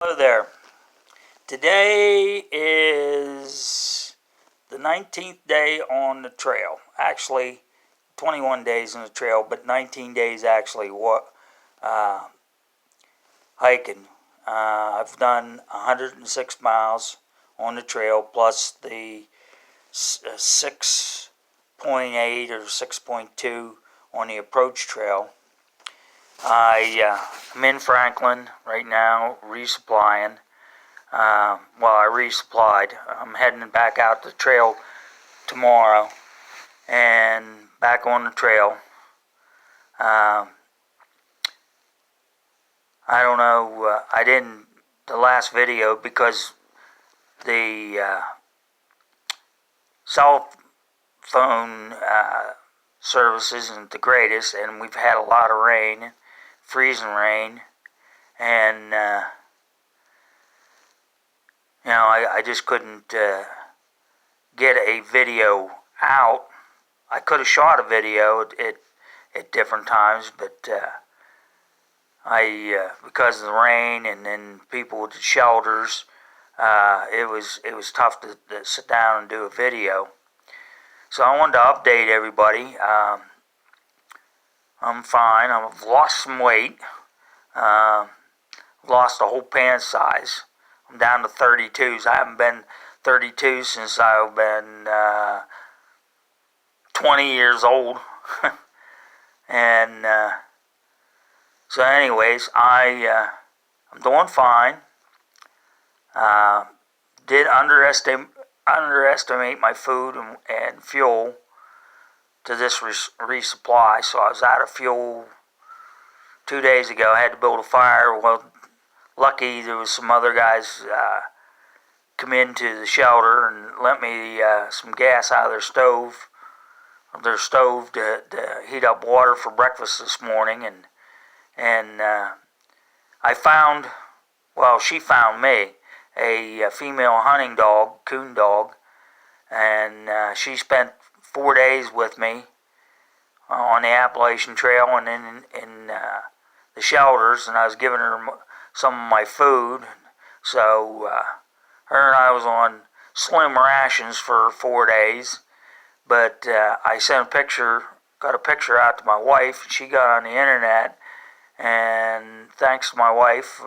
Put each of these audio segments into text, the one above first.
Hello there. Today is the 19th day on the trail. Actually, 21 days on the trail, but 19 days actually hiking. I've done 106 miles on the trail, plus the 6.8 or 6.2 on the approach trail. I'm in Franklin right now, resupplying. I resupplied. I'm heading back out the trail tomorrow and back on the trail. I don't know, I didn't, the last video, because the cell phone service isn't the greatest, and we've had a lot of rain, freezing rain, and I just couldn't get a video out. I could have shot a video at different times, but because of the rain and then people with the shelters, it was tough to sit down and do a video. So I wanted to update everybody. I'm fine. I've lost some weight. Lost a whole pant size. I'm down to 32s. I haven't been 32 since I've been 20 years old. And so anyways, I'm doing fine. Did underestimate my food and fuel to this resupply, so I was out of fuel 2 days ago. I had to build a fire. Well, lucky there was some other guys come into the shelter and lent me some gas out of their stove. To heat up water for breakfast this morning, and I found, well, she found me a female hunting dog, coon dog, and she spent 4 days with me on the Appalachian Trail and then in the shelters, and I was giving her some of my food. So her and I was on slim rations for 4 days, but I got a picture out to my wife. She got on the internet, and thanks to my wife,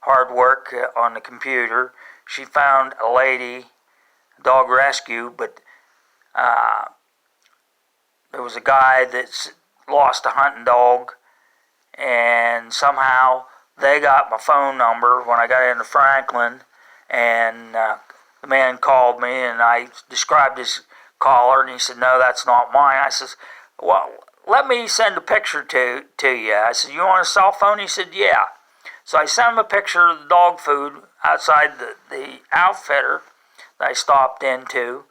hard work on the computer, she found a lady, dog rescue, but there was a guy that's lost a hunting dog, and somehow they got my phone number when I got into Franklin, and the man called me, and I described his caller, and he said, "No, that's not mine." I says, "Well, let me send a picture to you." I said, "You on a cell phone?" He said, "Yeah." So I sent him a picture of the dog food outside the outfitter that I stopped into,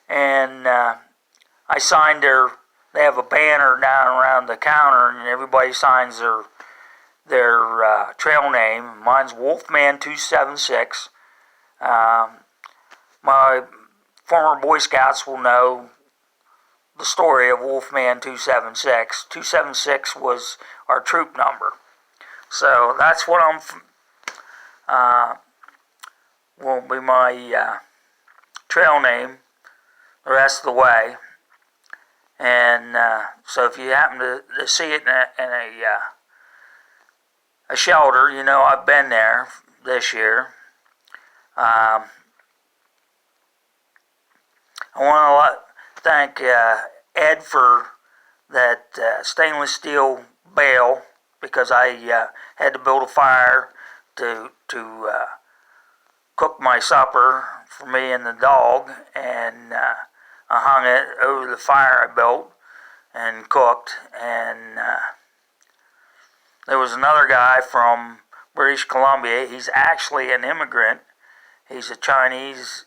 and I signed they have a banner down around the counter, and everybody signs their trail name. Mine's Wolfman276. My former Boy Scouts will know the story of Wolfman276. 276 was our troop number. So that's what will be my trail name the rest of the way. And so if you happen to see it in a shelter, you know I've been there this year. I want to thank Ed for that stainless steel bale, because I had to build a fire to cook my supper for me and the dog, and I hung it over the fire I built and cooked. And there was another guy from British Columbia. He's actually an immigrant. He's a Chinese,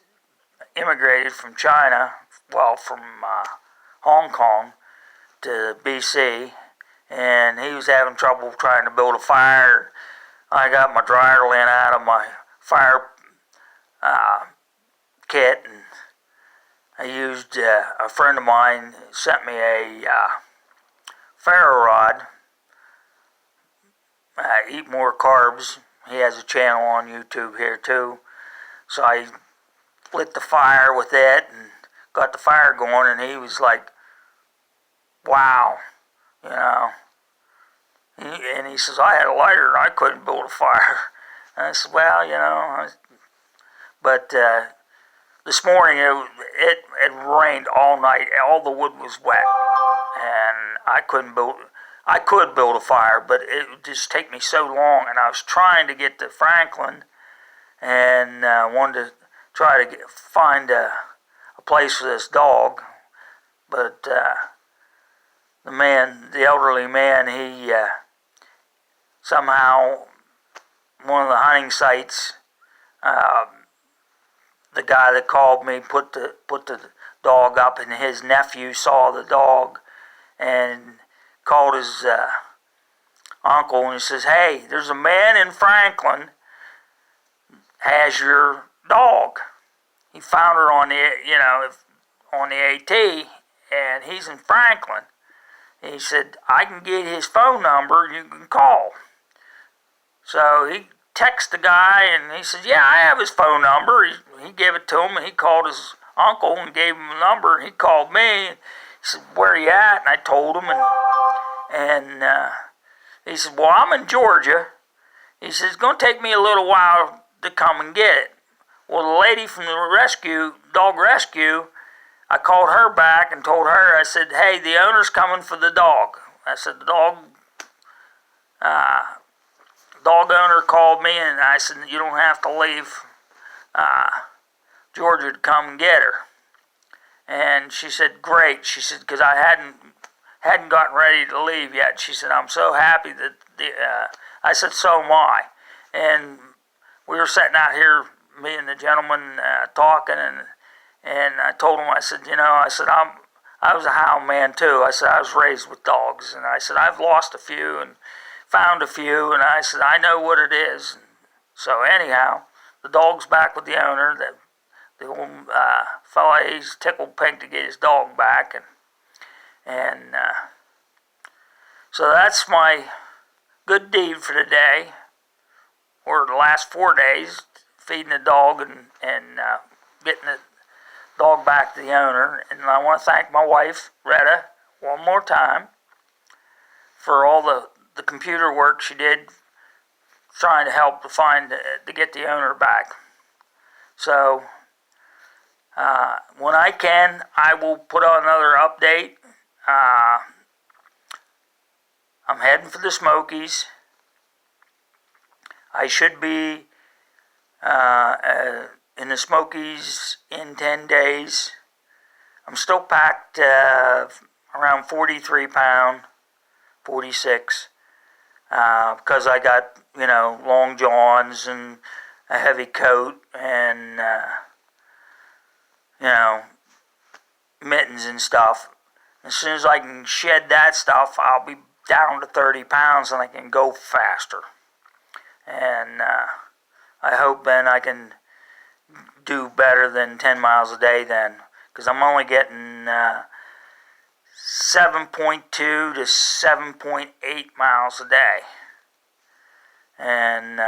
immigrated from China, from Hong Kong to BC, and he was having trouble trying to build a fire. I got my dryer lint out of my fire kit, and I used, a friend of mine sent me a ferro rod. Eat more carbs, he has a channel on YouTube here too. So I lit the fire with it and got the fire going, and he was like, wow, you know. And he says, I had a lighter and I couldn't build a fire. And I said, well, you know, but this morning it rained all night. All the wood was wet, and I could build a fire, but it would just take me so long. And I was trying to get to Franklin, and wanted to try to find a place for this dog, but the elderly man, he somehow, one of the hunting sites, the guy that called me put the dog up, and his nephew saw the dog and called his uncle, and he says, hey, there's a man in Franklin has your dog. He found her on the AT, and he's in Franklin. And he said, I can get his phone number, you can call. So he texted the guy, and he said, yeah, I have his phone number. He gave it to him, and he called his uncle and gave him the number, and he called me. And he said, where are you at? And I told him, and he said, well, I'm in Georgia. He said, it's going to take me a little while to come and get it. Well, the lady from the dog rescue, I called her back and told her, I said, hey, the owner's coming for the dog. I said, the dog owner called me, and I said, you don't have to leave Georgia to come and get her. And she said, great. She said, because I hadn't gotten ready to leave yet. She said, I'm so happy that I said, so am I. And we were sitting out here, me and the gentleman, talking, and I told him, I said, I was a hound man too. I said, I was raised with dogs, and I said, I've lost a few and found a few, and I said, I know what it is. So anyhow, the dog's back with the owner. The old fella, he's tickled pink to get his dog back, and so that's my good deed for the day, or the last 4 days, feeding the dog and getting the dog back to the owner. And I want to thank my wife, Retta, one more time for all the computer work she did trying to help to get the owner back. So when I can, I will put on another update. I'm heading for the Smokies. I should be in the Smokies in 10 days. I'm still packed around 43 pound, 46, because I got, long johns and a heavy coat and, mittens and stuff. As soon as I can shed that stuff, I'll be down to 30 pounds and I can go faster. And I hope then I can do better than 10 miles a day then, because I'm only getting 7.2 to 7.8 miles a day. And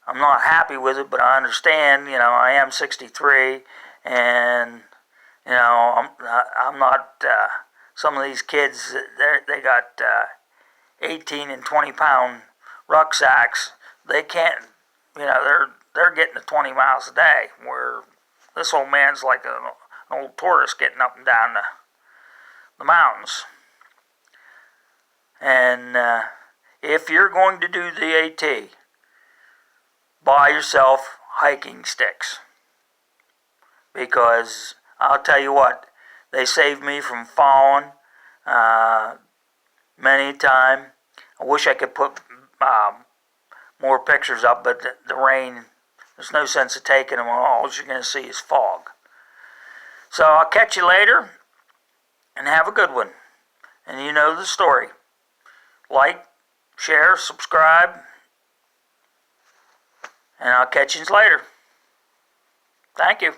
I'm not happy with it, but I understand, I am 63, and, I'm not, some of these kids, they got 18 and 20 pound rucksacks. They can't, they're getting to 20 miles a day, where this old man's like an old tourist getting up and down the mountains. And if you're going to do the AT, buy yourself hiking sticks, because I'll tell you what, they saved me from falling many a time. I wish I could put more pictures up, but the rain, there's no sense of taking them. All you're going to see is fog. So I'll catch you later, and have a good one. And you know the story. Like, share, subscribe, and I'll catch you later. Thank you.